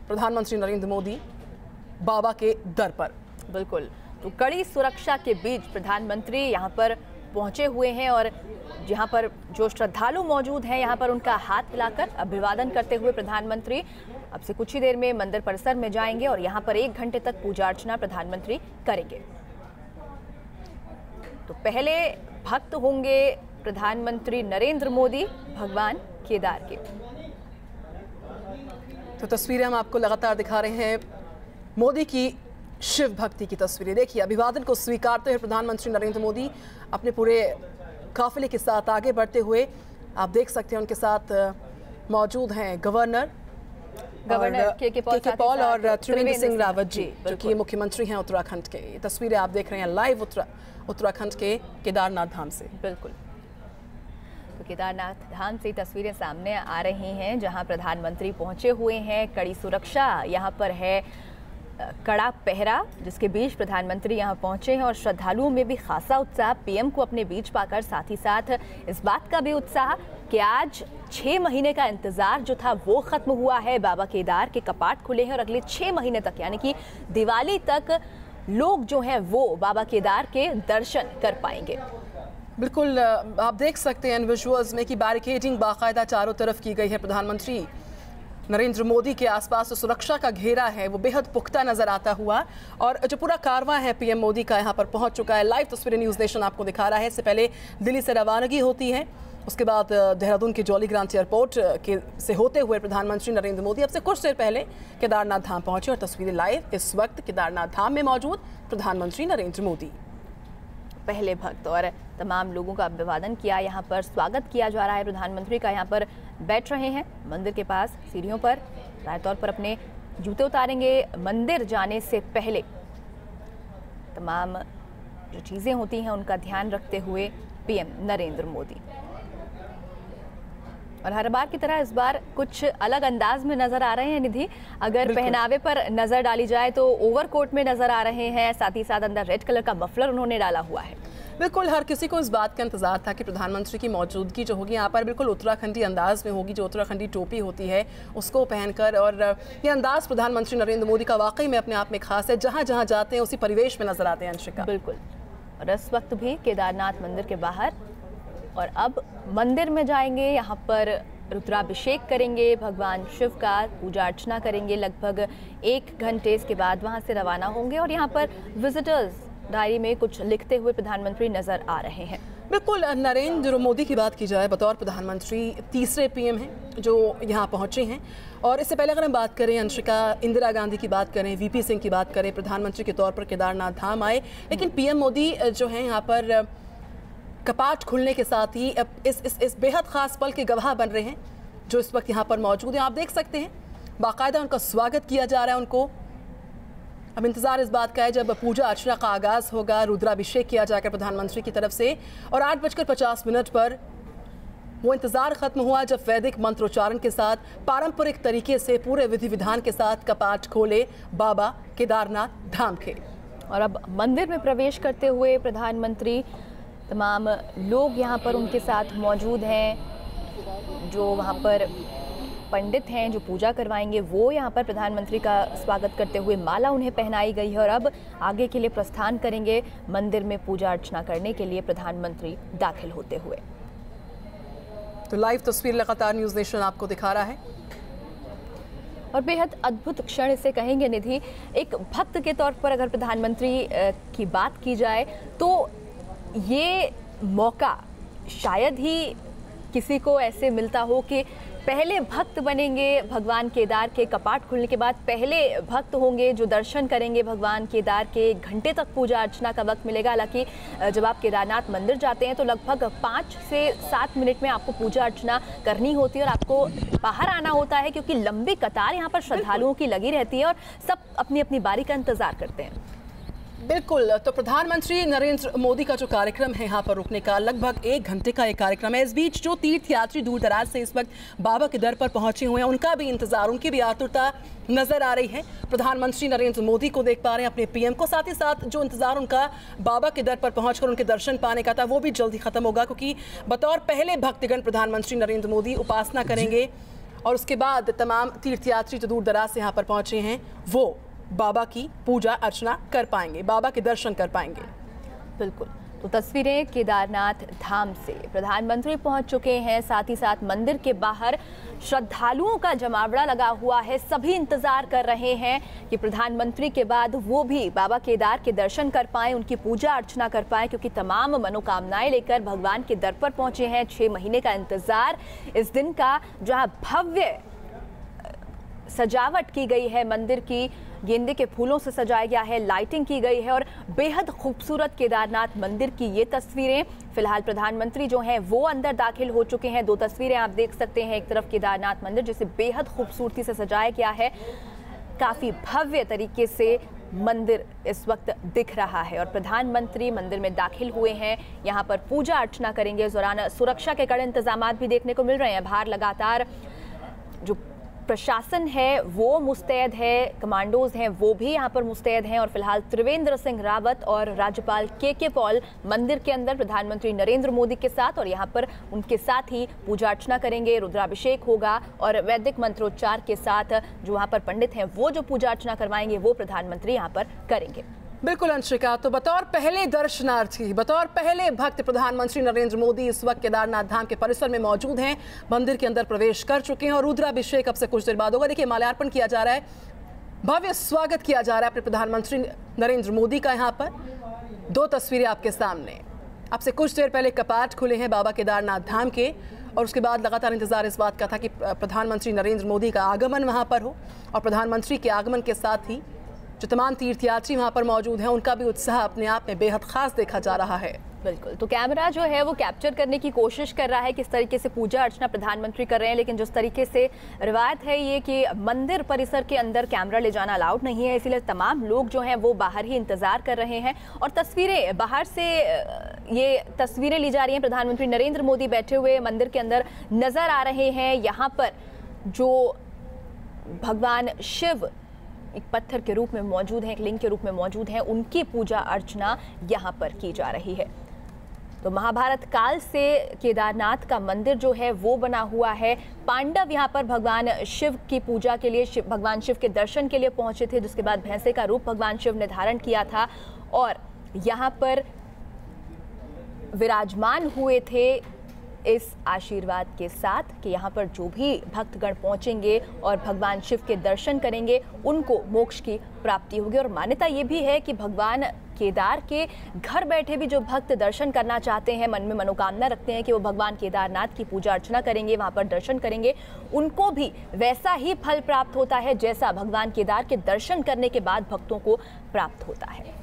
प्रधानमंत्री नरेंद्र मोदी बाबा के दर पर। बिल्कुल, तो कड़ी सुरक्षा के बीच प्रधानमंत्री यहाँ पर पहुंचे हुए हैं और जहाँ पर जो श्रद्धालु मौजूद हैं यहाँ पर उनका हाथ हिलाकर अभिवादन करते हुए प्रधानमंत्री अब से कुछ ही देर में मंदिर परिसर में जाएंगे और यहाँ पर 1 घंटे तक पूजा अर्चना प्रधानमंत्री करेंगे। तो पहले भक्त होंगे प्रधानमंत्री नरेंद्र मोदी भगवान केदार के। तो तस्वीरें हम आपको लगातार दिखा रहे हैं मोदी की शिव भक्ति की तस्वीरें। देखिए, अभिवादन को स्वीकारते हुए प्रधानमंत्री नरेंद्र मोदी अपने पूरे काफिले के साथ आगे बढ़ते हुए आप देख सकते हैं उनके साथ मौजूद हैं गवर्नर के पॉल और त्रिवेंद्र सिंह रावत जी, जो कि मुख्यमंत्री हैं उत्तराखंड के। ये तस्वीरें आप देख रहे हैं लाइव उत्तराखंड के केदारनाथ धाम से। बिल्कुल, तो केदारनाथ धाम से तस्वीरें सामने आ रही हैं जहां प्रधानमंत्री पहुंचे हुए हैं। कड़ी सुरक्षा यहाँ पर है, कड़ा पहरा जिसके बीच प्रधानमंत्री यहां पहुंचे हैं और श्रद्धालुओं में भी खासा उत्साह पीएम को अपने बीच पाकर, साथ ही साथ इस बात का भी उत्साह कि आज 6 महीने का इंतजार जो था वो खत्म हुआ है। बाबा केदार के कपाट खुले हैं और अगले 6 महीने तक यानी कि दिवाली तक लोग जो हैं वो बाबा केदार के दर्शन कर पाएंगे। बिल्कुल, आप देख सकते हैं इन विजुअल्स में कि बैरिकेडिंग बाकायदा चारों तरफ की गई है। प्रधानमंत्री नरेंद्र मोदी के आसपास जो सुरक्षा का घेरा है वो बेहद पुख्ता नजर आता हुआ और जो पूरा कारवां है पीएम मोदी का यहाँ पर पहुँच चुका है। लाइव तस्वीरें न्यूज़ नेशन आपको दिखा रहा है। इससे पहले दिल्ली से रवानगी होती है, उसके बाद देहरादून के जॉली ग्रांट एयरपोर्ट से होते हुए प्रधानमंत्री नरेंद्र मोदी अब से कुछ देर पहले केदारनाथ धाम पहुंचे और तस्वीरें लाइव इस वक्त केदारनाथ धाम में मौजूद प्रधानमंत्री नरेंद्र मोदी पहले भक्त और तमाम लोगों का अभिवादन किया, यहाँ पर स्वागत किया जा रहा है। प्रधानमंत्री का यहाँ पर बैठ रहे हैं मंदिर के पास सीढ़ियों पर, जाहिर तौर पर अपने जूते उतारेंगे। मंदिर जाने से पहले तमाम जो चीज़ें होती हैं उनका ध्यान रखते हुए पीएम नरेंद्र मोदी। और हर बार की तरह इस बार कुछ अलग अंदाज में नजर आ रहे हैं निधि। अगर पहनावे पर नजर डाली जाए तो ओवरकोट में नजर आ रहे हैं, साथ ही साथ अंदर रेड कलर का मफलर उन्होंने डाला हुआ है। बिल्कुल, हर किसी को इस बात का इंतजार था कि प्रधानमंत्री की मौजूदगी जो होगी यहाँ पर बिल्कुल उत्तराखंडी अंदाज में होगी, जो उत्तराखंडी टोपी होती है उसको पहनकर। और ये अंदाज प्रधानमंत्री नरेंद्र मोदी का वाकई में अपने आप में खास है। जहाँ जहाँ जाते हैं उसी परिवेश में नजर आते हैं अंशिका। बिल्कुल, और इस वक्त भी केदारनाथ मंदिर के बाहर और अब मंदिर में जाएंगे, यहाँ पर रुद्राभिषेक करेंगे, भगवान शिव का पूजा अर्चना करेंगे। लगभग 1 घंटे इसके बाद वहाँ से रवाना होंगे और यहाँ पर विजिटर्स डायरी में कुछ लिखते हुए प्रधानमंत्री नजर आ रहे हैं। बिल्कुल, नरेंद्र मोदी की बात की जाए बतौर प्रधानमंत्री तीसरे पीएम हैं जो यहाँ पहुँचे हैं। और इससे पहले अगर हम बात करें अंशिका, इंदिरा गांधी की बात करें, वीपी सिंह की बात करें, प्रधानमंत्री के तौर पर केदारनाथ धाम आए, लेकिन पीएम मोदी जो हैं यहाँ पर कपाट खुलने के साथ ही इस बेहद खास पल के गवाह बन रहे हैं जो इस वक्त यहाँ पर मौजूद हैं। आप देख सकते हैं बाकायदा उनका स्वागत किया जा रहा है। उनको अब इंतजार इस बात का है जब पूजा अर्चना का आगाज होगा, रुद्राभिषेक किया जाकर प्रधानमंत्री की तरफ से। और 8:50 पर वो इंतजार खत्म हुआ जब वैदिक मंत्रोच्चारण के साथ पारंपरिक तरीके से पूरे विधि विधान के साथ कपाट खोले बाबा केदारनाथ धाम के। और अब मंदिर में प्रवेश करते हुए प्रधानमंत्री, तमाम लोग यहाँ पर उनके साथ मौजूद हैं, जो वहाँ पर पंडित हैं जो पूजा करवाएंगे वो यहाँ पर प्रधानमंत्री का स्वागत करते हुए माला उन्हें पहनाई गई है और अब आगे के लिए प्रस्थान करेंगे मंदिर में पूजा अर्चना करने के लिए प्रधानमंत्री दाखिल होते हुए। तो लाइव तस्वीर लगातार न्यूज़ नेशन आपको दिखा रहा है और बेहद अद्भुत क्षण इसे कहेंगे निधि। एक भक्त के तौर पर अगर प्रधानमंत्री की बात की जाए तो ये मौका शायद ही किसी को ऐसे मिलता हो कि पहले भक्त बनेंगे भगवान केदार के, कपाट खुलने के बाद पहले भक्त होंगे जो दर्शन करेंगे भगवान केदार के। 1 घंटे तक पूजा अर्चना का वक्त मिलेगा। हालांकि जब आप केदारनाथ मंदिर जाते हैं तो लगभग 5 से 7 मिनट में आपको पूजा अर्चना करनी होती है और आपको बाहर आना होता है क्योंकि लंबी कतार यहाँ पर श्रद्धालुओं की लगी रहती है और सब अपनी अपनी बारी का इंतजार करते हैं। बिल्कुल, तो प्रधानमंत्री नरेंद्र मोदी का जो कार्यक्रम है यहाँ पर रुकने का लगभग 1 घंटे का एक कार्यक्रम है। इस बीच जो तीर्थयात्री दूर दराज से इस वक्त बाबा के दर पर पहुंचे हुए हैं उनका भी इंतजार, उनकी भी आतुरता नजर आ रही है। प्रधानमंत्री नरेंद्र मोदी को देख पा रहे हैं, अपने पीएम को, साथ ही साथ जो इंतजार उनका बाबा के दर पर पहुंचकर उनके दर्शन पाने का था वो भी जल्दी खत्म होगा क्योंकि बतौर पहले भक्तगण प्रधानमंत्री नरेंद्र मोदी उपासना करेंगे और उसके बाद तमाम तीर्थयात्री जो दूर दराज से यहाँ पर पहुँचे हैं वो बाबा की पूजा अर्चना कर पाएंगे, बाबा के दर्शन कर पाएंगे। बिल्कुल, तो तस्वीरें केदारनाथ धाम से प्रधानमंत्री पहुंच चुके हैं, साथ ही साथ मंदिर के बाहर श्रद्धालुओं का जमावड़ा लगा हुआ है। सभी इंतजार कर रहे हैं कि प्रधानमंत्री के बाद वो भी बाबा केदार के दर्शन कर पाएं, उनकी पूजा अर्चना कर पाएं, क्योंकि तमाम मनोकामनाएं लेकर भगवान के दर पर पहुंचे हैं। 6 महीने का इंतजार इस दिन का, जहां भव्य सजावट की गई है मंदिर की, गेंदे के फूलों से सजाया गया है, लाइटिंग की गई है और बेहद खूबसूरत केदारनाथ मंदिर की ये तस्वीरें। फिलहाल प्रधानमंत्री जो हैं वो अंदर दाखिल हो चुके हैं। 2 तस्वीरें आप देख सकते हैं, एक तरफ केदारनाथ मंदिर जिसे बेहद खूबसूरती से सजाया गया है, काफ़ी भव्य तरीके से मंदिर इस वक्त दिख रहा है और प्रधानमंत्री मंदिर में दाखिल हुए हैं, यहाँ पर पूजा अर्चना करेंगे। इस दौरान सुरक्षा के कड़े इंतजाम भी देखने को मिल रहे हैं। बाहर लगातार जो प्रशासन है वो मुस्तैद है, कमांडोज हैं वो भी यहाँ पर मुस्तैद हैं और फिलहाल त्रिवेंद्र सिंह रावत और राज्यपाल के पॉल मंदिर के अंदर प्रधानमंत्री नरेंद्र मोदी के साथ और यहाँ पर उनके साथ ही पूजा अर्चना करेंगे, रुद्राभिषेक होगा और वैदिक मंत्रोच्चार के साथ जो वहाँ पर पंडित हैं वो जो पूजा अर्चना करवाएंगे वो प्रधानमंत्री यहाँ पर करेंगे। बिल्कुल अंशिका, तो बतौर पहले दर्शनार्थी, बतौर पहले भक्त प्रधानमंत्री नरेंद्र मोदी इस वक्त केदारनाथ धाम के परिसर में मौजूद हैं, मंदिर के अंदर प्रवेश कर चुके हैं और रुद्राभिषेक अब से कुछ देर बाद होगा। देखिए, माल्यार्पण किया जा रहा है, भव्य स्वागत किया जा रहा है अपने प्रधानमंत्री नरेंद्र मोदी का। यहाँ पर 2 तस्वीरें आपके सामने, अब से कुछ देर पहले कपाट खुले हैं बाबा केदारनाथ धाम के और उसके बाद लगातार इंतजार इस बात का था कि प्रधानमंत्री नरेंद्र मोदी का आगमन वहाँ पर हो और प्रधानमंत्री के आगमन के साथ ही जो तमाम तीर्थयात्री वहाँ पर मौजूद हैं उनका भी उत्साह अपने आप में बेहद खास देखा जा रहा है। बिल्कुल, तो कैमरा जो है वो कैप्चर करने की कोशिश कर रहा है किस तरीके से पूजा अर्चना प्रधानमंत्री कर रहे हैं, लेकिन जिस तरीके से रिवायत है ये कि मंदिर परिसर के अंदर कैमरा ले जाना अलाउड नहीं है, इसीलिए तमाम लोग जो हैं वो बाहर ही इंतजार कर रहे हैं और तस्वीरें बाहर से ये तस्वीरें ली जा रही हैं। प्रधानमंत्री नरेंद्र मोदी बैठे हुए मंदिर के अंदर नजर आ रहे हैं। यहाँ पर जो भगवान शिव एक पत्थर के रूप में मौजूद हैं, एक लिंग के रूप में मौजूद हैं, उनकी पूजा अर्चना यहाँ पर की जा रही है। तो महाभारत काल से केदारनाथ का मंदिर जो है वो बना हुआ है। पांडव यहाँ पर भगवान शिव की पूजा के लिए, भगवान शिव के दर्शन के लिए पहुंचे थे, जिसके बाद भैंसे का रूप भगवान शिव ने धारण किया था और यहाँ पर विराजमान हुए थे इस आशीर्वाद के साथ कि यहाँ पर जो भी भक्तगण पहुँचेंगे और भगवान शिव के दर्शन करेंगे उनको मोक्ष की प्राप्ति होगी। और मान्यता ये भी है कि भगवान केदार के घर बैठे भी जो भक्त दर्शन करना चाहते हैं, मन में मनोकामना रखते हैं कि वो भगवान केदारनाथ की पूजा अर्चना करेंगे, वहाँ पर दर्शन करेंगे, उनको भी वैसा ही फल प्राप्त होता है जैसा भगवान केदार के दर्शन करने के बाद भक्तों को प्राप्त होता है।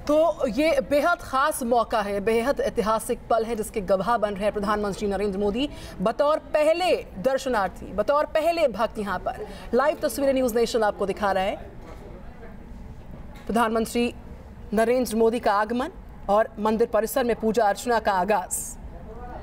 तो ये बेहद खास मौका है, बेहद ऐतिहासिक पल है जिसके गवाह बन रहे हैं प्रधानमंत्री नरेंद्र मोदी बतौर पहले दर्शनार्थी, बतौर पहले भक्त। यहाँ पर लाइव तस्वीरें न्यूज़ नेशन आपको दिखा रहा है, प्रधानमंत्री नरेंद्र मोदी का आगमन और मंदिर परिसर में पूजा अर्चना का आगाज।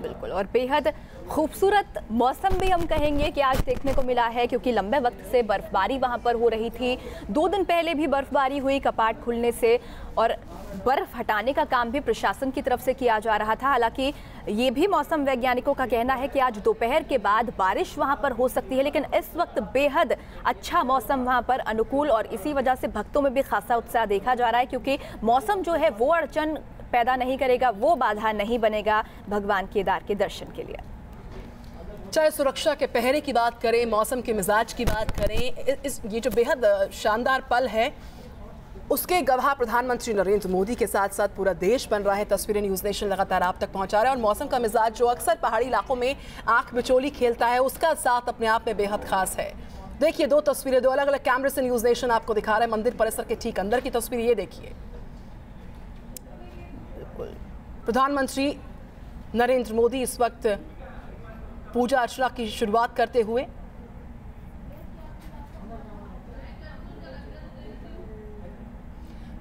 बिल्कुल, और बेहद खूबसूरत मौसम भी हम कहेंगे कि आज देखने को मिला है, क्योंकि लंबे वक्त से बर्फबारी वहां पर हो रही थी। 2 दिन पहले भी बर्फबारी हुई कपाट खुलने से और बर्फ हटाने का काम भी प्रशासन की तरफ से किया जा रहा था। हालांकि ये भी मौसम वैज्ञानिकों का कहना है कि आज दोपहर के बाद बारिश वहां पर हो सकती है, लेकिन इस वक्त बेहद अच्छा मौसम वहां पर अनुकूल और इसी वजह से भक्तों में भी खासा उत्साह देखा जा रहा है, क्योंकि मौसम जो है वो अड़चन पैदा नहीं करेगा, वो बाधा नहीं बनेगा भगवान केदार के दर्शन के लिए। चाहे सुरक्षा के पहरे की बात करें, मौसम के मिजाज की बात करें, ये जो बेहद शानदार पल है उसके गवाह प्रधानमंत्री नरेंद्र मोदी के साथ साथ पूरा देश बन रहा है। तस्वीरें न्यूज़ नेशन लगातार आप तक पहुंचा रहा है और मौसम का मिजाज जो अक्सर पहाड़ी इलाकों में आंख बिचौली खेलता है, उसका साथ अपने आप में बेहद खास है। देखिए 2 तस्वीरें 2 अलग अलग कैमरे से न्यूज़ नेशन आपको दिखा रहा है। मंदिर परिसर के ठीक अंदर की तस्वीर ये देखिए, प्रधानमंत्री नरेंद्र मोदी इस वक्त पूजा अर्चना की शुरुआत करते हुए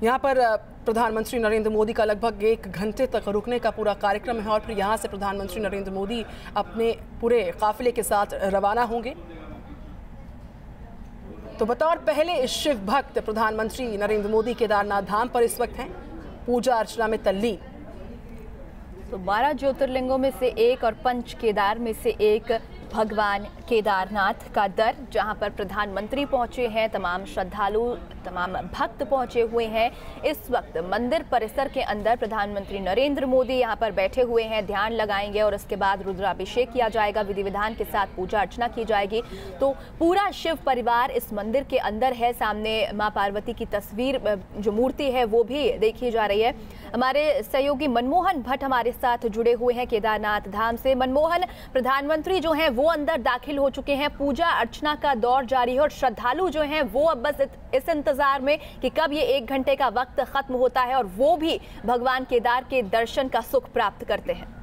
यहाँ पर प्रधानमंत्री नरेंद्र मोदी का लगभग 1 घंटे तक रुकने का पूरा कार्यक्रम है और फिर यहाँ से प्रधानमंत्री नरेंद्र मोदी अपने पूरे काफिले के साथ रवाना होंगे। तो बतौर पहले शिव भक्त प्रधानमंत्री नरेंद्र मोदी केदारनाथ धाम पर इस वक्त हैं, पूजा अर्चना में तल्लीन। तो 12 ज्योतिर्लिंगों में से एक और पंच केदार में से एक भगवान केदारनाथ का दर, जहां पर प्रधानमंत्री पहुंचे हैं, तमाम श्रद्धालु, तमाम भक्त पहुंचे हुए हैं। इस वक्त मंदिर परिसर के अंदर प्रधानमंत्री नरेंद्र मोदी यहां पर बैठे हुए हैं, ध्यान लगाएंगे और उसके बाद रुद्राभिषेक किया जाएगा, विधि विधान के साथ पूजा अर्चना की जाएगी। तो पूरा शिव परिवार इस मंदिर के अंदर है। सामने मां पार्वती की तस्वीर, जो मूर्ति है, वो भी देखी जा रही है। हमारे सहयोगी मनमोहन भट्ट हमारे साथ जुड़े हुए हैं केदारनाथ धाम से। मनमोहन, प्रधानमंत्री जो हैं वो अंदर दाखिल हो चुके हैं, पूजा अर्चना का दौर जारी है और श्रद्धालु जो हैं वो अब बस इस इंतजार में कि कब ये 1 घंटे का वक्त खत्म होता है और वो भी भगवान केदार के दर्शन का सुख प्राप्त करते हैं।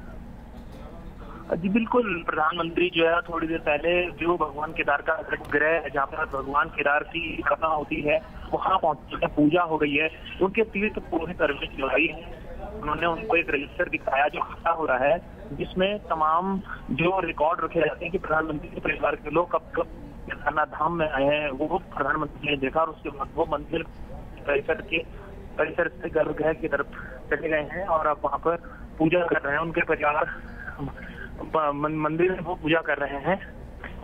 जी बिल्कुल, प्रधानमंत्री जो है थोड़ी देर पहले जो भगवान केदार का गर्भगृह है, जहाँ पर भगवान केदार की कथा होती है, वहाँ पहुंचे, पूजा हो गई है। उनके तीर्थ पुरोहित अरविंद जोशी हैं, उन्होंने उनको एक रजिस्टर दिखाया जो खाता हो रहा है, जिसमें तमाम जो रिकॉर्ड रखे जाते हैं कि प्रधानमंत्री के परिवार के लोग कब कब केदारनाथ धाम में आए हैं, वो प्रधानमंत्री ने देखा और उसके बाद वो मंदिर परिसर से गर्भगृह की तरफ चले गए हैं और अब वहाँ पर पूजा कर रहे हैं। उनके परिवार मंदिर में वो पूजा कर रहे हैं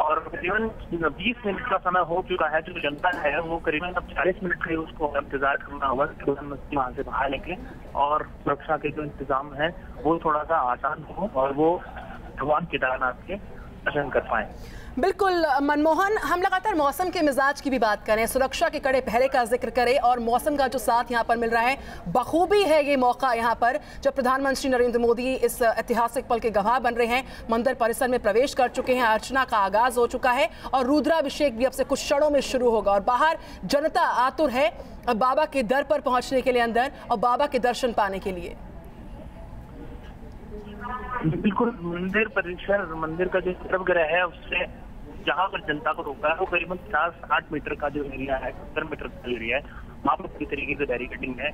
और करीबन 20 मिनट का समय हो चुका है। जो जनता है वो करीबन अब 40 मिनट का उसको इंतजार करना होगा कि प्रधानमंत्री वहाँ से बाहर निकले और सुरक्षा के जो इंतजाम है वो थोड़ा सा आसान हो और वो भगवान केदारनाथ के दर्शन कर पाए। बिल्कुल मनमोहन, हम लगातार मौसम के मिजाज की भी बात करें, सुरक्षा के कड़े पहरे का जिक्र करें और मौसम का जो साथ यहाँ पर मिल रहा है, बखूबी है ये मौका यहाँ पर जब प्रधानमंत्री नरेंद्र मोदी इस ऐतिहासिक पल के गवाह बन रहे हैं, मंदिर परिसर में प्रवेश कर चुके हैं, अर्चना का आगाज हो चुका है और रुद्राभिषेक भी अब से कुछ क्षणों में शुरू होगा और बाहर जनता आतुर है बाबा के दर पर पहुंचने के लिए अंदर और बाबा के दर्शन पाने के लिए। बिल्कुल, मंदिर परिसर, मंदिर का जो गर्भगृह है उससे जहाँ पर जनता को रोका है वो करीबन 50-60 मीटर का जो एरिया है, 70 मीटर का एरिया है, वहाँ पर पूरी तरीके से बैरिकेडिंग है,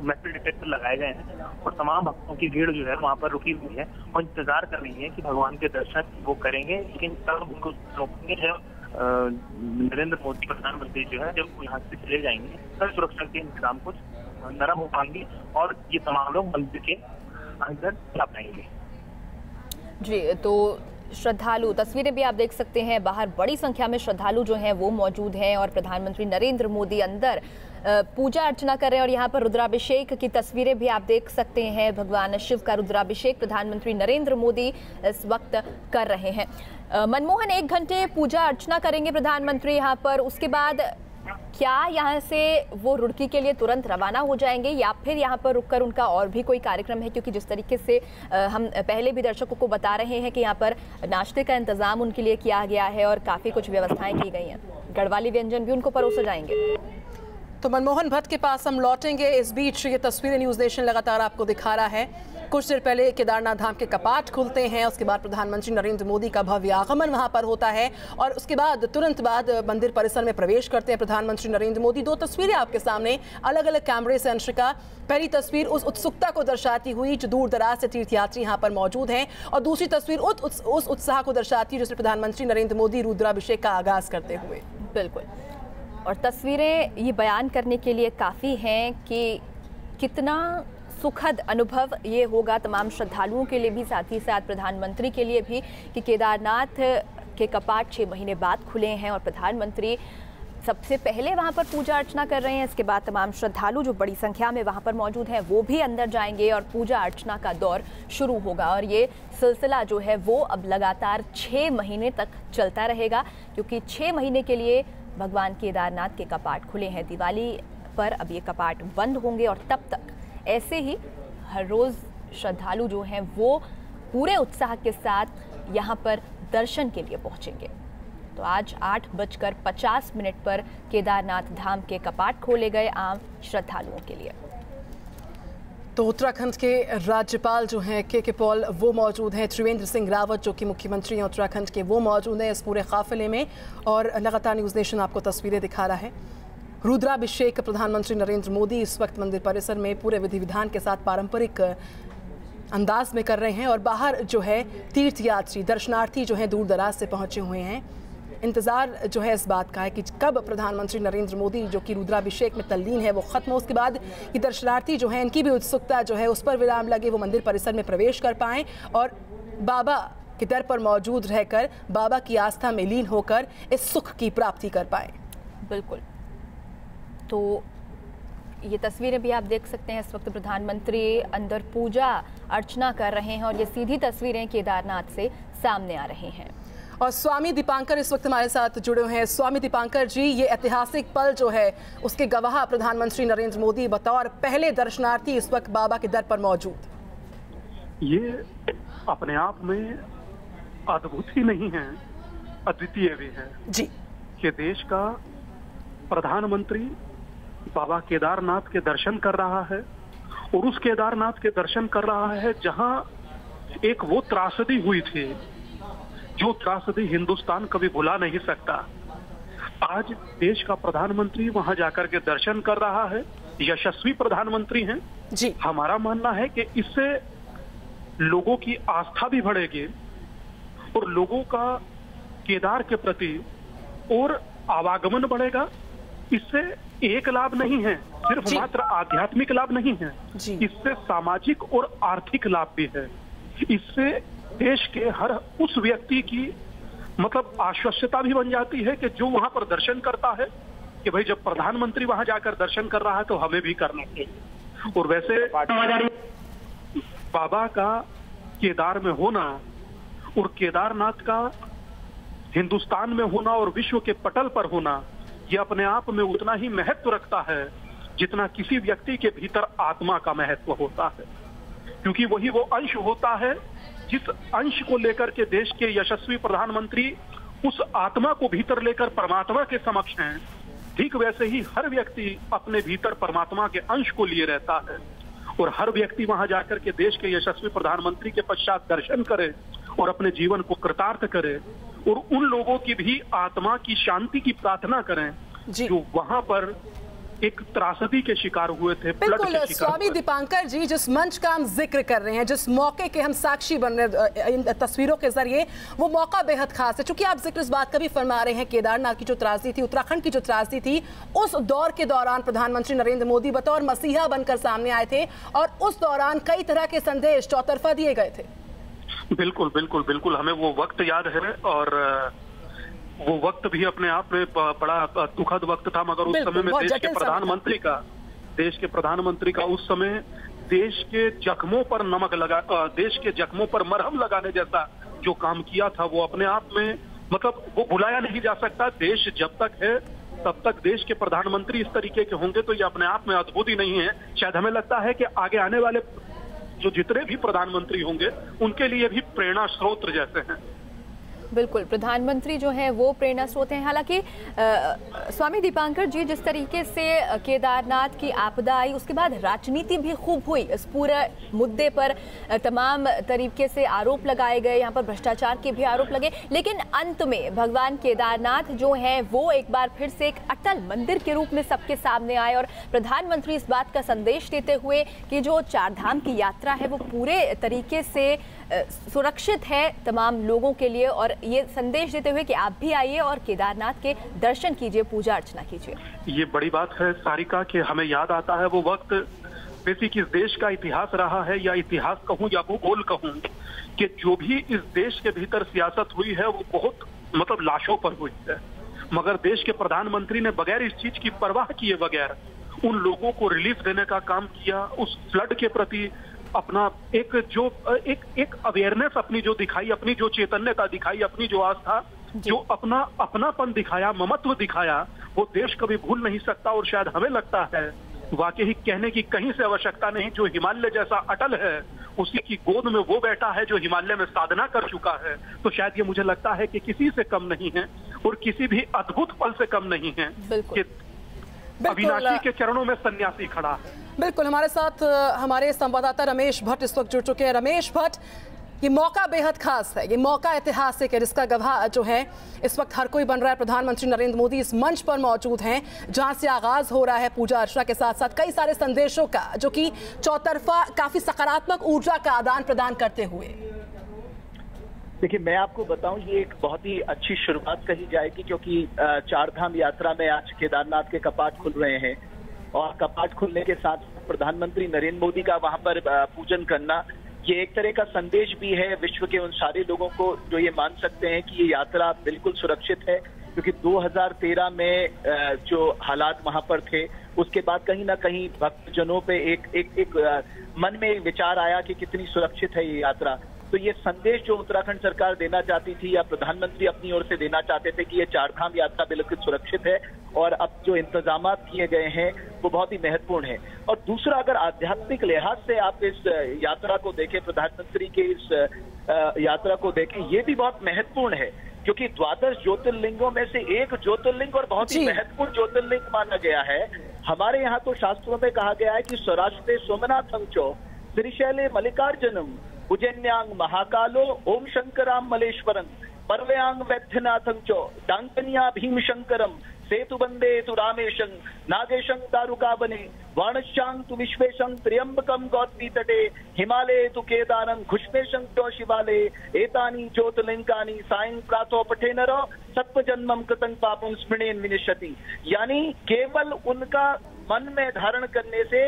मेटल डिटेक्टर लगाए गए हैं और तमाम भक्तों की भीड़ जो है वहाँ पर रुकी हुई है और इंतजार कर रही है कि भगवान के दर्शन वो करेंगे। लेकिन तब उनको रोकेंगे जब नरेंद्र मोदी प्रधानमंत्री जो है जब यहाँ से चले जाएंगे, तब सुरक्षा के इंतजाम कुछ नरम हो पाएंगे और ये तमाम लोग मंदिर के अंदर जा पाएंगे। जी, तो श्रद्धालु, तस्वीरें भी आप देख सकते हैं, बाहर बड़ी संख्या में श्रद्धालु जो हैं वो मौजूद हैं और प्रधानमंत्री नरेंद्र मोदी अंदर पूजा अर्चना कर रहे हैं और यहाँ पर रुद्राभिषेक की तस्वीरें भी आप देख सकते हैं। भगवान शिव का रुद्राभिषेक प्रधानमंत्री नरेंद्र मोदी इस वक्त कर रहे हैं। मनमोहन, 1 घंटे पूजा अर्चना करेंगे प्रधानमंत्री यहाँ पर, उसके बाद क्या यहाँ से वो रुड़की के लिए तुरंत रवाना हो जाएंगे या फिर यहाँ पर रुककर उनका और भी कोई कार्यक्रम है? क्योंकि जिस तरीके से हम पहले भी दर्शकों को बता रहे हैं कि यहाँ पर नाश्ते का इंतजाम उनके लिए किया गया है और काफ़ी कुछ व्यवस्थाएं की गई हैं, गढ़वाली व्यंजन भी उनको परोसे जाएंगे। तो मनमोहन भट्ट के पास हम लौटेंगे। इस बीच ये तस्वीरें न्यूज़ नेशन लगातार आपको दिखा रहा है। कुछ देर पहले केदारनाथ धाम के कपाट खुलते हैं, उसके बाद प्रधानमंत्री नरेंद्र मोदी का भव्य आगमन वहां पर होता है और उसके बाद तुरंत बाद मंदिर परिसर में प्रवेश करते हैं प्रधानमंत्री नरेंद्र मोदी। 2 तस्वीरें आपके सामने अलग अलग कैमरे से अंशिका। पहली तस्वीर उस उत्सुकता को दर्शाती हुई जो दूर दराज से तीर्थयात्री यहाँ पर मौजूद हैं और दूसरी तस्वीर उस उत्साह को दर्शाती है जिसमें प्रधानमंत्री नरेंद्र मोदी रुद्राभिषेक का आगाज करते हुए। बिल्कुल, और तस्वीरें ये बयान करने के लिए काफ़ी हैं कि कितना सुखद अनुभव ये होगा तमाम श्रद्धालुओं के लिए भी, साथ ही साथ प्रधानमंत्री के लिए भी, कि केदारनाथ के कपाट 6 महीने बाद खुले हैं और प्रधानमंत्री सबसे पहले वहाँ पर पूजा अर्चना कर रहे हैं। इसके बाद तमाम श्रद्धालु जो बड़ी संख्या में वहाँ पर मौजूद हैं वो भी अंदर जाएंगे और पूजा अर्चना का दौर शुरू होगा और ये सिलसिला जो है वो अब लगातार 6 महीने तक चलता रहेगा, क्योंकि 6 महीने के लिए भगवान केदारनाथ के कपाट खुले हैं। दिवाली पर अब ये कपाट बंद होंगे और तब तक ऐसे ही हर रोज़ श्रद्धालु जो हैं वो पूरे उत्साह के साथ यहाँ पर दर्शन के लिए पहुँचेंगे। तो आज 8:50 पर केदारनाथ धाम के कपाट खोले गए आम श्रद्धालुओं के लिए। तो उत्तराखंड के राज्यपाल जो हैं के पॉल वो मौजूद हैं, त्रिवेंद्र सिंह रावत जो कि मुख्यमंत्री हैं उत्तराखंड के वो मौजूद हैं इस पूरे काफिले में और लगातार न्यूज़ नेशन आपको तस्वीरें दिखा रहा है। रुद्राभिषेक प्रधानमंत्री नरेंद्र मोदी इस वक्त मंदिर परिसर में पूरे विधि विधान के साथ पारंपरिक अंदाज में कर रहे हैं और बाहर जो है तीर्थयात्री दर्शनार्थी जो हैं दूर दराज से पहुंचे हुए हैं। इंतज़ार जो है इस बात का है कि कब प्रधानमंत्री नरेंद्र मोदी जो कि रुद्राभिषेक में तल्लीन है वो ख़त्म हो, उसके बाद ये दर्शनार्थी जो हैं इनकी भी उत्सुकता जो है उस पर विराम लगे, वो मंदिर परिसर में प्रवेश कर पाएँ और बाबा के दर पर मौजूद रहकर बाबा की आस्था में लीन होकर इस सुख की प्राप्ति कर पाए। बिल्कुल। तो ये तस्वीरें भी आप देख सकते हैं, इस वक्त प्रधानमंत्री अंदर पूजा अर्चना कर रहे हैं और ये सीधी तस्वीरें केदारनाथ से सामने आ रही हैं। और स्वामी दीपांकर इस वक्त हमारे साथ जुड़े हुए हैं। स्वामी दीपांकर जी, ये ऐतिहासिक पल जो है उसके गवाह प्रधानमंत्री नरेंद्र मोदी बतौर पहले दर्शनार्थी इस वक्त बाबा के दर पर मौजूद। ये अपने आप में अद्भुत ही नहीं है, अद्वितीय भी है जी, कि देश का प्रधानमंत्री बाबा केदारनाथ के दर्शन कर रहा है और उस केदारनाथ के दर्शन कर रहा है जहां एक वो त्रासदी हुई थी जो त्रासदी हिंदुस्तान कभी भुला नहीं सकता। आज देश का प्रधानमंत्री वहां जाकर के दर्शन कर रहा है, यशस्वी प्रधानमंत्री हैं जी। हमारा मानना है कि इससे लोगों की आस्था भी बढ़ेगी और लोगों का केदार के प्रति और आवागमन बढ़ेगा। इससे एक लाभ नहीं है, सिर्फ मात्र आध्यात्मिक लाभ नहीं है, इससे सामाजिक और आर्थिक लाभ भी है। इससे देश के हर उस व्यक्ति की मतलब आश्वस्तता भी बन जाती है कि जो वहां पर दर्शन करता है कि भाई जब प्रधानमंत्री वहां जाकर दर्शन कर रहा है तो हमें भी करना चाहिए। और वैसे बाबा का केदार में होना और केदारनाथ का हिंदुस्तान में होना और विश्व के पटल पर होना, ये अपने आप में उतना ही महत्व रखता है जितना किसी व्यक्ति के भीतर आत्मा का महत्व होता है, क्योंकि वही वो अंश होता है जिस अंश को लेकर के देश के यशस्वी प्रधानमंत्री उस आत्मा को भीतर लेकर परमात्मा के समक्ष हैं। ठीक वैसे ही हर व्यक्ति अपने भीतर परमात्मा के अंश को लिए रहता है और हर व्यक्ति वहां जाकर के देश के यशस्वी प्रधानमंत्री के पश्चात दर्शन करे और अपने जीवन को कृतार्थ करे और उन लोगों की भी आत्मा की शांति की प्रार्थना करें जो वहां पर एक त्रासदी के शिकार हुए थे। बिल्कुल स्वामी दीपांकर जी, जिस मंच का हम जिक्र कर रहे हैं, जिस मौके के हम साक्षी बन रहे इन तस्वीरों के जरिए, वो मौका बेहद खास है। चूंकि आप जिक्र इस बात का भी फरमा रहे हैं, केदारनाथ की जो त्रासदी थी, उत्तराखंड की जो त्रासदी थी, उस दौर के दौरान प्रधानमंत्री नरेंद्र मोदी बतौर मसीहा बनकर सामने आए थे और उस दौरान कई तरह के संदेश चौतरफा दिए गए थे। बिल्कुल बिल्कुल बिल्कुल, हमें वो वक्त याद है और वो वक्त भी अपने आप में बड़ा दुखद वक्त था, मगर उस समय में देश के प्रधानमंत्री का उस समय देश के जख्मों पर नमक लगा, देश के जख्मों पर मरहम लगाने जैसा जो काम किया था वो अपने आप में मतलब वो भुलाया नहीं जा सकता। देश जब तक है तब तक देश के प्रधानमंत्री इस तरीके के होंगे तो ये अपने आप में अद्भुत ही नहीं है। शायद हमें लगता है कि आगे आने वाले जो जितने भी प्रधानमंत्री होंगे उनके लिए भी प्रेरणा स्रोत जैसे हैं। बिल्कुल, प्रधानमंत्री जो है वो प्रेरणा स्रोत हैं। हालांकि स्वामी दीपांकर जी, जिस तरीके से केदारनाथ की आपदा आई उसके बाद राजनीति भी खूब हुई इस पूरे मुद्दे पर, तमाम तरीके से आरोप लगाए गए, यहाँ पर भ्रष्टाचार के भी आरोप लगे, लेकिन अंत में भगवान केदारनाथ जो है वो एक बार फिर से एक अटल मंदिर के रूप में सबके सामने आए और प्रधानमंत्री इस बात का संदेश देते हुए कि जो चारधाम की यात्रा है वो पूरे तरीके से सुरक्षित है तमाम लोगों के लिए, और ये संदेश देते हुए कि आप भी आइए और केदारनाथ के दर्शन कीजिए, पूजा अर्चना कीजिए। ये बड़ी बात है सारिका कि हमें याद आता है वो वक्त, बेसिक इस देश का इतिहास रहा है, या इतिहास कहूँ या भूगोल कहूँ, कि जो भी इस देश के भीतर सियासत हुई है वो बहुत मतलब लाशों पर हुई है, मगर देश के प्रधानमंत्री ने बगैर इस चीज की परवाह किए बगैर उन लोगों को रिलीफ देने का काम किया। उस फ्लड के प्रति अपना एक अवेयरनेस अपनी जो दिखाई, अपनी जो चैतन्यता दिखाई, अपनी जो आस्था, जो अपनापन दिखाया, ममत्व दिखाया, वो देश कभी भूल नहीं सकता। और शायद हमें लगता है वाकई कहने की कहीं से आवश्यकता नहीं, जो हिमालय जैसा अटल है उसी की गोद में वो बैठा है जो हिमालय में साधना कर चुका है, तो शायद ये मुझे लगता है कि किसी से कम नहीं है और किसी भी अद्भुत पल से कम नहीं है कि अविनाशी के चरणों में सन्यासी खड़ा है। बिल्कुल, हमारे साथ हमारे संवाददाता रमेश भट्ट इस वक्त जुड़ चुके हैं। रमेश भट्ट, ये मौका बेहद खास है, ये मौका ऐतिहासिक है जिसका गवाह जो है इस वक्त हर कोई बन रहा है। प्रधानमंत्री नरेंद्र मोदी इस मंच पर मौजूद हैं जहां से आगाज हो रहा है पूजा अर्चना के साथ साथ कई सारे संदेशों का, जो कि चौतरफा काफी सकारात्मक ऊर्जा का आदान प्रदान करते हुए। देखिए, मैं आपको बताऊं, ये एक बहुत ही अच्छी शुरुआत कही जाएगी, क्योंकि चारधाम यात्रा में आज केदारनाथ के कपाट खुल रहे हैं और कपाट खुलने के साथ प्रधानमंत्री नरेंद्र मोदी का वहां पर पूजन करना ये एक तरह का संदेश भी है विश्व के उन सारे लोगों को जो ये मान सकते हैं कि ये यात्रा बिल्कुल सुरक्षित है, क्योंकि 2013 में जो हालात वहां पर थे उसके बाद कहीं ना कहीं भक्तजनों पे एक मन में विचार आया कि कितनी सुरक्षित है ये यात्रा। तो ये संदेश जो उत्तराखंड सरकार देना चाहती थी या प्रधानमंत्री अपनी ओर से देना चाहते थे कि ये चारधाम यात्रा बिल्कुल सुरक्षित है और अब जो इंतजाम किए गए हैं वो बहुत ही महत्वपूर्ण है। और दूसरा, अगर आध्यात्मिक लिहाज से आप इस यात्रा को देखें, प्रधानमंत्री के इस यात्रा को देखें, ये भी बहुत महत्वपूर्ण है, क्योंकि 12 ज्योतिर्लिंगों में से एक ज्योतिर्लिंग और बहुत ही महत्वपूर्ण ज्योतिर्लिंग माना गया है। हमारे यहाँ तो शास्त्रों में कहा गया है कि स्वराष्ट्रे सोमनाथं च श्रीशैले मल्लिकार्जुनम उज्जैन्यांग महाकालो ओम शंकराम मलेश्वरं पर्वयांग वैद्यनाथं च डांकनिया भीमशंकरम सेतुबंदे तु रामेशं नागेशं दारुकावने वाणश्चां तु विश्वेशं त्र्यंबकं गौतमी तटे हिमालये तु केदारं घुष्मेशं च शिवालये एतानि ज्योतिर्लिंगानि सायं प्रातो पठे नरो सत्वजन्मं कृतं पापं स्मृणेन विनिश्यति। यानी केवल उनका मन में धारण करने से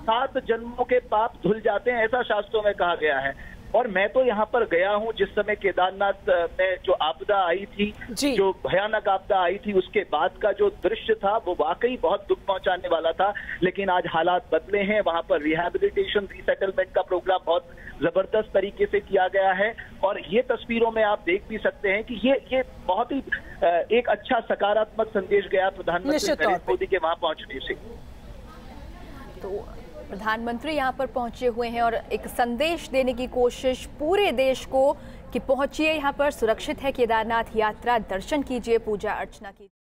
7 जन्मों के पाप धुल जाते हैं, ऐसा शास्त्रों में कहा गया है। और मैं तो यहाँ पर गया हूँ जिस समय केदारनाथ में जो आपदा आई थी, जो भयानक आपदा आई थी, उसके बाद का जो दृश्य था वो वाकई बहुत दुख पहुंचाने वाला था। लेकिन आज हालात बदले हैं, वहां पर रिहैबिलिटेशन रीसेटलमेंट का प्रोग्राम बहुत जबरदस्त तरीके से किया गया है। और ये तस्वीरों में आप देख भी सकते हैं कि ये बहुत ही एक अच्छा सकारात्मक संदेश गया प्रधानमंत्री नरेंद्र मोदी के वहां पहुंचने से। तो प्रधानमंत्री यहाँ पर पहुंचे हुए हैं और एक संदेश देने की कोशिश पूरे देश को कि पहुंचिए यहाँ पर, सुरक्षित है केदारनाथ यात्रा, दर्शन कीजिए, पूजा अर्चना कीजिए।